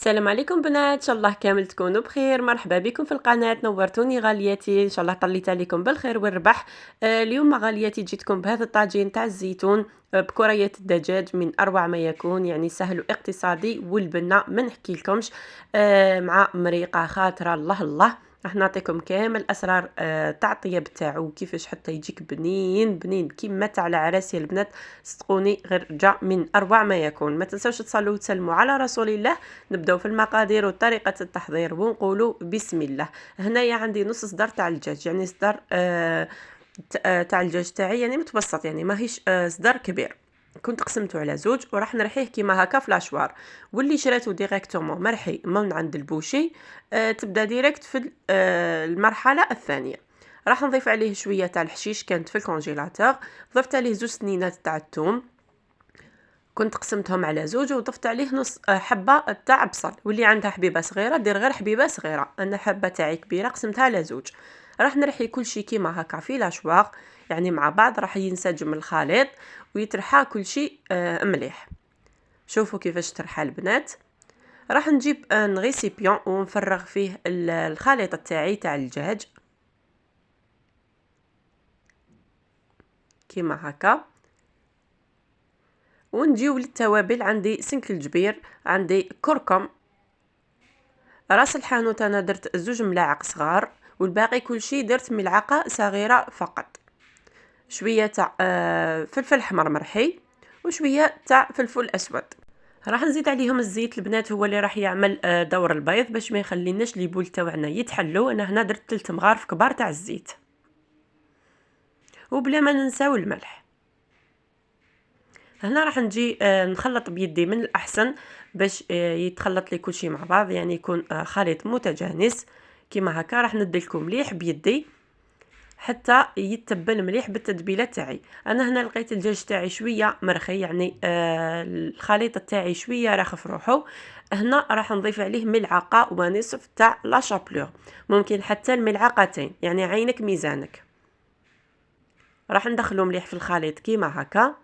السلام عليكم بنات، ان شاء الله كامل تكونوا بخير. مرحبا بكم في القناه، نورتوني غالياتي. ان شاء الله طليت عليكم بالخير والربح. اليوم غالياتي جيتكم بهذا الطاجين تاع الزيتون بكريات الدجاج من اروع ما يكون، يعني سهل واقتصادي، والبنه ما نحكي لكمش. مع مريقه خاطره الله الله. راح نعطيكم كامل الاسرار تاع الطياب تاعو، كيفاش حتى يجيك بنين بنين كيما تاع العراس يا البنات. صدقوني غير جا من اروع ما يكون. ما تنسوش تصلوا وتسلموا على رسول الله. نبداو في المقادير وطريقه التحضير ونقولوا بسم الله. هنايا عندي نص صدر تاع الدجاج، يعني صدر تاع الدجاج تاعي، يعني متوسط، يعني ماهيش صدر كبير. كنت قسمته على زوج وراح نرحيه كيما هكا في لاشوار. واللي شريته ديريكتومون مرحي من عند البوشي تبدا ديريكت في المرحله الثانيه. راح نضيف عليه شويه تاع الحشيش كانت في الكونجيلاتور. ضفت عليه زوج سنينات تاع الثوم، كنت قسمتهم على زوج، وضفت عليه نص حبه تاع بصل. واللي عندها حبيبه صغيره دير غير حبيبه صغيره، انا حبه تاعي كبيره قسمتها على زوج. راح نرحي كل شيء كيما هكا في لاشواغ، يعني مع بعض راح ينسجم الخليط ويترحى كل شيء مليح. شوفوا كيفاش ترحى البنات. راح نجيب نغيسيبيون ونفرغ فيه الخليط تاعي تاع الدجاج كيما هكا. ونجيو للتوابل، عندي سنك الجبير، عندي كركم، راس الحانوت انا درت 2 ملاعق صغار، والباقي كل شيء درت ملعقه صغيره فقط. شويه تاع فلفل احمر مرحي، وشويه تاع فلفل اسود. راح نزيد عليهم الزيت البنات، هو اللي راح يعمل دور البيض باش ما يخليناش لي بول تاعنا يتحلوا. انا هنا درت 3 مغارف كبار تاع الزيت، وبلا ما ننساو الملح. هنا راح نجي نخلط بيدي من الاحسن باش يتخلط لي كل شيء مع بعض، يعني يكون خليط متجانس كيما هكا. راح ندلكم مليح بيدي حتى يتبل مليح بالتتبيله تاعي. انا هنا لقيت الدجاج تاعي شويه مرخي، يعني الخليط تاعي شويه راخف روحو. هنا راح نضيف عليه ملعقه ونصف تاع لا شابلور، ممكن حتى الملعقتين، يعني عينك ميزانك. راح ندخلو مليح في الخليط كيما هكا،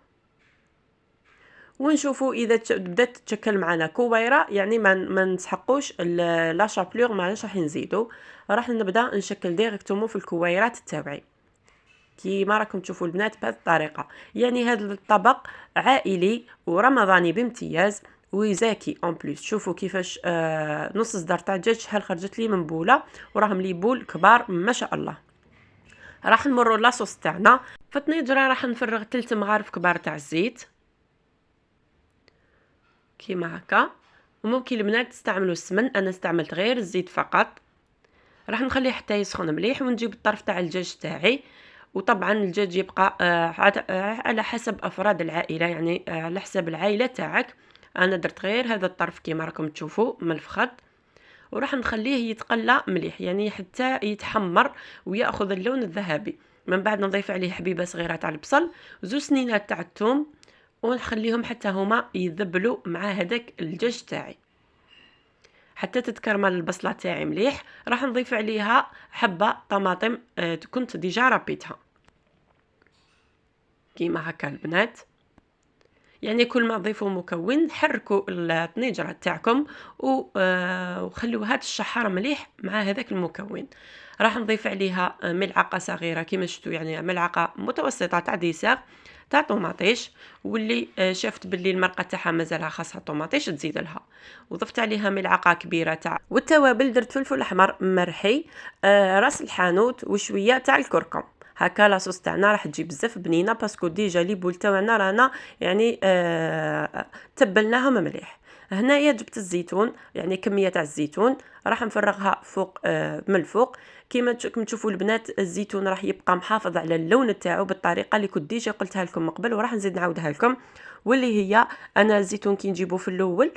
ونشوفوا اذا بدات تتشكل معنا كويره، يعني ما نسحقوش لا شابلور، معناش راح نزيدو. راح نبدا نشكل ديريكتومون في الكويرات تاعي كيما راكم تشوفوا البنات بهذه الطريقه. يعني هذا الطبق عائلي ورمضاني بامتياز وزاكي اون بليس. شوفوا كيفاش نص صدر تاع الدجاج شحال خرجت لي من بوله، وراهم لي بول كبار ما شاء الله. راح نمروا لاصوص تاعنا. في الطنجره راح نفرغ 3 مغارف كبار تاع الزيت كيما هكا. وممكن البنات تستعملوا السمن، انا استعملت غير الزيت فقط. راح نخليه حتى يسخن مليح، ونجيب الطرف تاع الدجاج تاعي. وطبعا الدجاج يبقى على حسب افراد العائله، يعني على حسب العائله تاعك. انا درت غير هذا الطرف كيما راكم تشوفوا من الفخذ، وراح نخليه يتقلى مليح، يعني حتى يتحمر وياخذ اللون الذهبي. من بعد نضيف عليه حبيبه صغيره تاع البصل، 2 سنينات تاع الثوم، ونخليهم حتى هما يذبلوا مع هذاك الدجاج تاعي حتى تتكرمل البصله تاعي مليح. راح نضيف عليها حبه طماطم كنت ديجا ربيتها كيما هكا البنات. يعني كل ما تضيفوا مكون حركوا الطنجره تاعكم وخلوها تشحر مليح مع هذاك المكون. راح نضيف عليها ملعقه صغيره كيما شفتوا، يعني ملعقه متوسطه تاع ديسير تاع طوماطيش، واللي شافت باللي المرقه تاعها مازالها خاصها طوماطيش تزيد لها. وضفت عليها ملعقه كبيره تاع والتوابل، درت فلفل احمر مرحي، راس الحانوت، وشويه تاع الكركم. هكا لاصوص تاعنا راح تجي بزاف بنينه، باسكو ديجا لي بول تاعنا رانا يعني تبلناهم مليح. هنايا جبت الزيتون، يعني كميه تاع الزيتون راح نفرغها فوق من الفوق. كيما تشوفوا البنات الزيتون راح يبقى محافظ على اللون تاعو بالطريقه اللي كنت ديجا قلتها لكم من قبل، وراح نزيد نعاودها لكم. واللي هي انا الزيتون كي نجيبو في الاول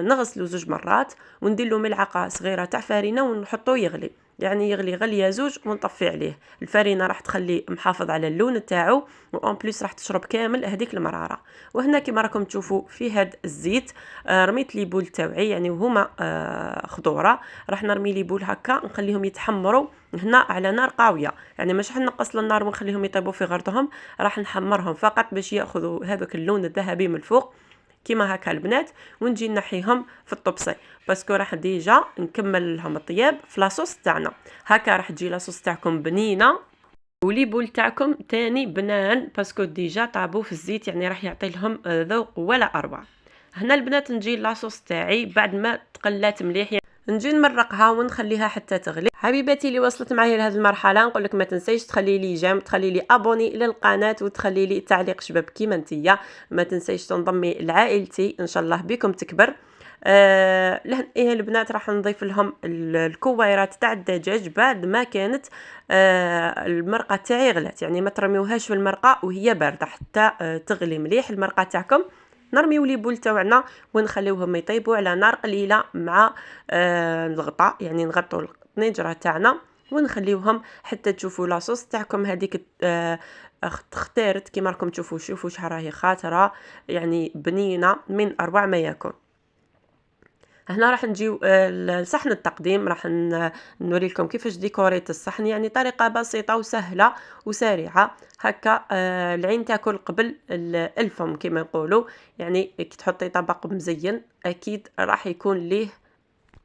نغسلو 2 مرات، وندير له ملعقه صغيره تاع فرينه ونحطوه يغلي، يعني يغلي غليه 2 ونطفي عليه. الفرينه راح تخليه محافظ على اللون تاعو، وان بليس راح تشرب كامل هذيك المراره. وهنا كما راكم تشوفوا في هاد الزيت رميت لي بول تاوعي، يعني وهما خضوره. راح نرمي لي بول هكا نخليهم يتحمروا هنا على نار قاويه، يعني مش راح نقص النار ونخليهم يطيبوا في غرضهم، راح نحمرهم فقط باش ياخذوا هذاك اللون الذهبي من الفوق كيما هكا البنات، ونجي نحيهم في الطبسي باسكو راح ديجا نكمل لهم الطياب في لاصوص تاعنا. هكا راح تجي لاصوص تاعكم بنينه ولي بول تاعكم تاني بنان باسكو ديجا طابو في الزيت، يعني راح يعطي لهم ذوق ولا اروع. هنا البنات نجي لاصوص تاعي بعد ما تقلات مليح، يعني نجي نمرقها ونخليها حتى تغلي. حبيباتي اللي وصلت معايا لهذه المرحله نقول لك ما تنسيش تخلي لي جيم، تخلي لي ابوني للقناه، وتخلي لي تعليق شباب كيما نتيا. ما تنسيش تنضمي لعائلتي ان شاء الله بكم تكبر. ايه البنات راح نضيف لهم الكويرات تاع الدجاج بعد ما كانت المرقه تاعي غلات، يعني ما ترميوهاش في المرقه وهي بارده حتى تغلي مليح المرقه تاعكم. نرميو لي بول تاعنا ونخليوهم يطيبوا على نار قليله مع الغطاء، يعني نغطوا الطنجره تاعنا ونخليوهم حتى تشوفوا لاصوص تاعكم هذيك اختارت كيما راكم تشوفوا. شوفوا شحال راهي خاطره، يعني بنينه من اروع ما يكون. هنا راح نجيو لصحن التقديم، راح نوري لكم كيفاش ديكوريت الصحن، يعني طريقه بسيطه وسهله وسريعه هكا. العين تاكل قبل الفم كما يقولوا، يعني كي تحطي طبق مزين اكيد راح يكون ليه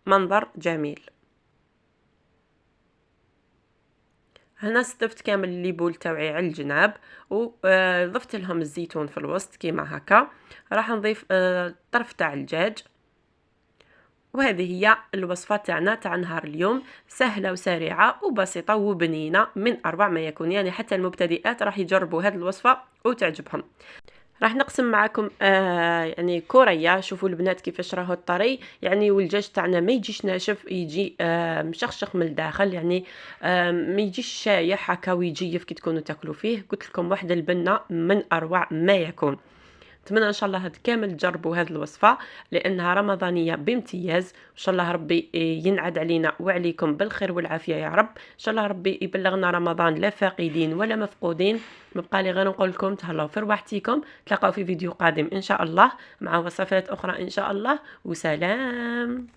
منظر جميل. هنا صدفت كامل اللي بول تاوعي على الجناب وضفت لهم الزيتون في الوسط كيما هكا. راح نضيف طرف تاع الدجاج، وهذه هي الوصفه تاعنا تاع نهار اليوم، سهله وسريعه وبسيطه وبنينه من اروع ما يكون، يعني حتى المبتدئات راح يجربوا هذه الوصفه وتعجبهم. راح نقسم معكم يعني كوريا. شوفوا البنات كيفاش راهو الطري، يعني والدجاج تاعنا ما يجيش ناشف، يجي مشخشخ من الداخل، يعني ما يجيش شايح هكا ويجيف كي تكونوا تاكلوا فيه. قلت لكم واحده البنه من اروع ما يكون. نتمنى ان شاء الله هاد كامل تجربوا هذه الوصفه لانها رمضانيه بامتياز. ان شاء الله ربي ينعد علينا وعليكم بالخير والعافيه يا رب. ان شاء الله ربي يبلغنا رمضان لا فاقدين ولا مفقودين. مبقى لي غير نقول لكم تهلاو في رواحتكم، تلاقاو في فيديو قادم ان شاء الله مع وصفات اخرى ان شاء الله، وسلام.